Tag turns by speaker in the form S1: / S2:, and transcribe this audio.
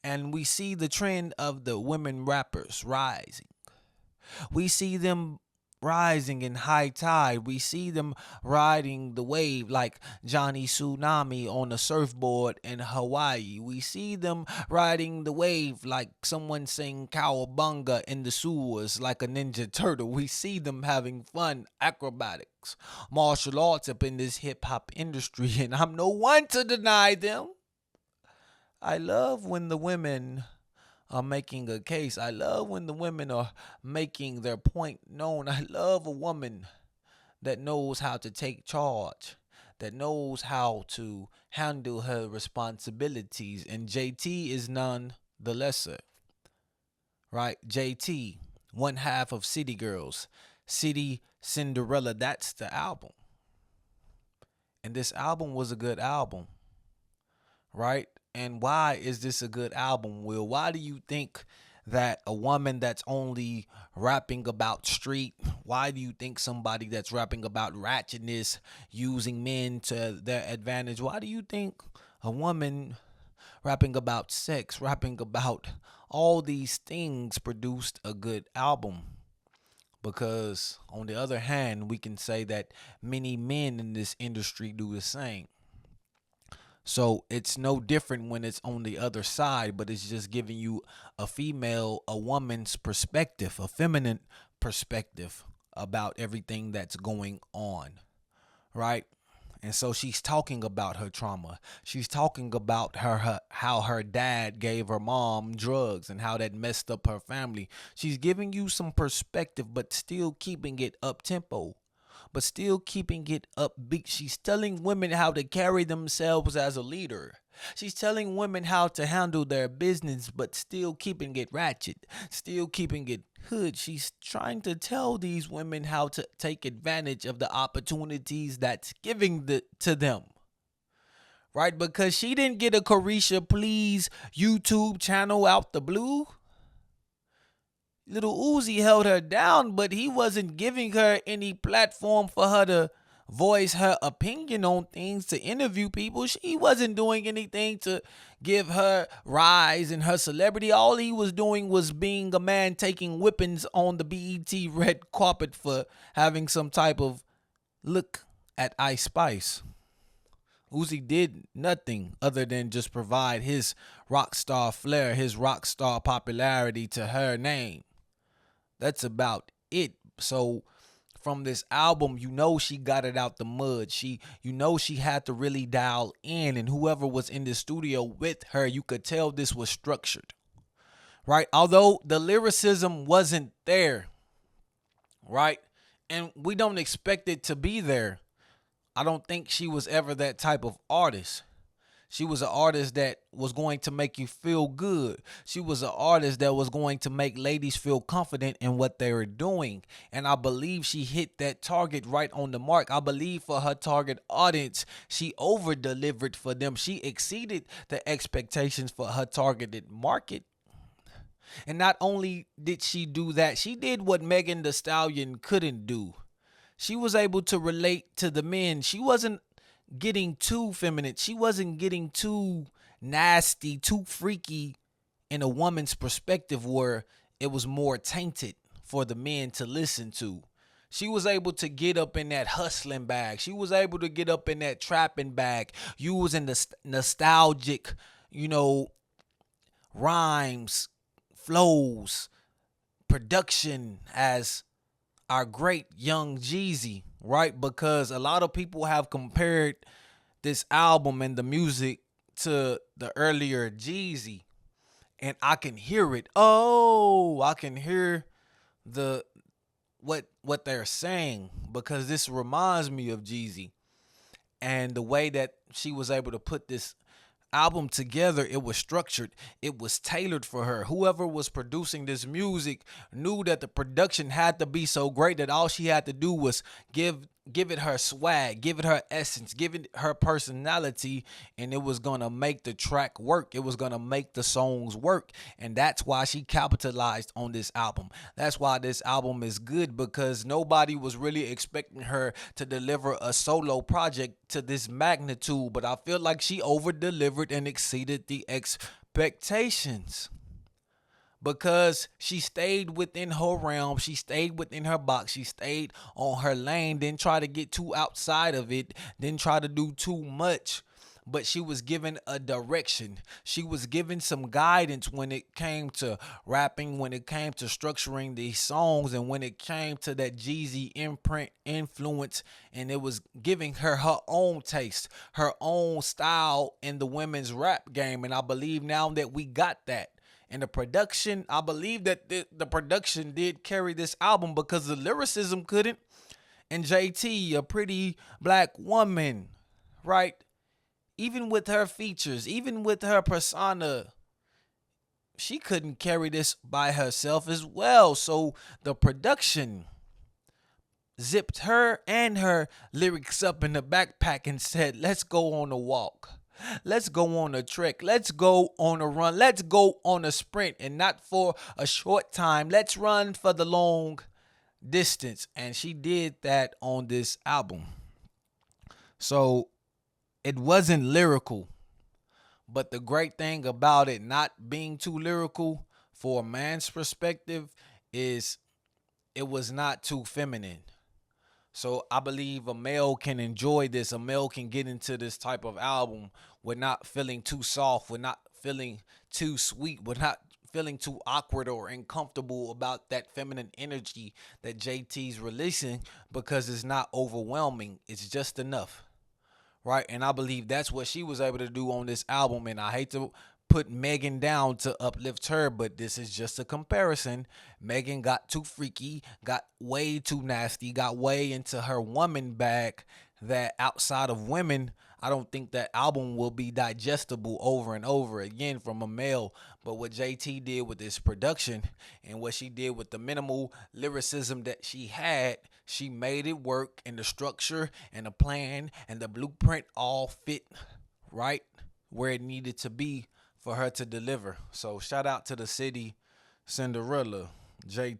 S1: And we see the trend of the women rappers rising. We see them rising in high tide. We see them riding the wave like Johnny Tsunami on a surfboard in Hawaii. We see them riding the wave like someone saying cowabunga in the sewers like a ninja turtle. We see them having fun, acrobatics, martial arts up in this hip hop industry, and I'm no one to deny them. I love when the women are making a case. I love when the women are making their point known. I love a woman that knows how to take charge, that knows how to handle her responsibilities. And JT is none the lesser, right? JT, one half of City Girls, City Cinderella. That's the album. And this album was a good album, right? And why is this a good album, Will? Why do you think that a woman that's only rapping about street, why do you think somebody that's rapping about ratchetness, using men to their advantage, why do you think a woman rapping about sex, rapping about all these things produced a good album? Because on the other hand, we can say that many men in this industry do the same. So it's no different when it's on the other side, but it's just giving you a woman's perspective, a feminine perspective about everything that's going on, right? And so she's talking about her trauma. She's talking about how her dad gave her mom drugs and how that messed up her family. She's giving you some perspective, but still keeping it up tempo, but still keeping it upbeat. She's telling women how to carry themselves as a leader. She's telling women how to handle their business, but still keeping it ratchet, still keeping it hood. She's trying to tell these women how to take advantage of the opportunities that's giving to them. Right? Because she didn't get a Carisha Please YouTube channel out the blue. Little Uzi held her down, but he wasn't giving her any platform for her to voice her opinion on things, to interview people. She wasn't doing anything to give her rise in her celebrity. All he was doing was being a man taking whippings on the BET red carpet for having some type of look at Ice Spice. Uzi did nothing other than just provide his rock star flair, his rock star popularity to her name. That's about it. So from this album, she got it out the mud. She had to really dial in, and whoever was in the studio with her, you could tell this was structured. Right? Although the lyricism wasn't there, right? And we don't expect it to be there. I don't think she was ever that type of artist. She was an artist that was going to make you feel good. She was an artist that was going to make ladies feel confident in what they were doing. And I believe she hit that target right on the mark. I believe for her target audience, she over delivered for them. She exceeded the expectations for her targeted market. And not only did she do that, she did what Megan Thee Stallion couldn't do. She was able to relate to the men. She wasn't getting too feminine. She wasn't getting too nasty, too freaky in a woman's perspective where it was more tainted for the men to listen to. She was able to get up in that hustling bag. She was able to get up in that trapping bag, using the nostalgic, you know, rhymes, flows, production as our great young Jeezy, right? Because a lot of people have compared this album and the music to the earlier Jeezy, and I can hear it. Oh, I can hear the what they're saying, because this reminds me of Jeezy and the way that she was able to put this album together. It was structured, it was tailored for her. Whoever was producing this music knew that the production had to be so great that all she had to do was give it her swag, give it her essence, give it her personality, and it was gonna make the track work. It was gonna make the songs work. And that's why she capitalized on this album. That's why this album is good, because nobody was really expecting her to deliver a solo project to this magnitude. But I feel like she over delivered and exceeded the expectations because she stayed within her realm, she stayed within her box, she stayed on her lane, didn't try to get too outside of it, didn't try to do too much. But she was given a direction. She was given some guidance when it came to rapping, when it came to structuring these songs, and when it came to that Jeezy imprint influence. And it was giving her own taste, her own style in the women's rap game. And I believe now that we got that. And the production, I believe that the production did carry this album because the lyricism couldn't. And JT, a pretty black woman, right? Even with her features, even with her persona, she couldn't carry this by herself as well. So the production zipped her and her lyrics up in the backpack and said, let's go on a walk. Let's go on a trek. Let's go on a run. Let's go on a sprint and not for a short time. Let's run for the long distance. And she did that on this album. So it wasn't lyrical. But the great thing about it not being too lyrical for a man's perspective is it was not too feminine. So I believe a male can enjoy this. A male can get into this type of album with not feeling too soft, with not feeling too sweet, with not feeling too awkward or uncomfortable about that feminine energy that JT's releasing because it's not overwhelming. It's just enough. Right? And I believe that's what she was able to do on this album. And I hate to put Megan down to uplift her, but this is just a comparison. Megan got too freaky, got way too nasty, got way into her woman bag that outside of women, I don't think that album will be digestible over and over again from a male. But what JT did with this production and what she did with the minimal lyricism that she had, she made it work, and the structure and the plan and the blueprint all fit right where it needed to be for her to deliver. So shout out to the city, Cinderella, JT.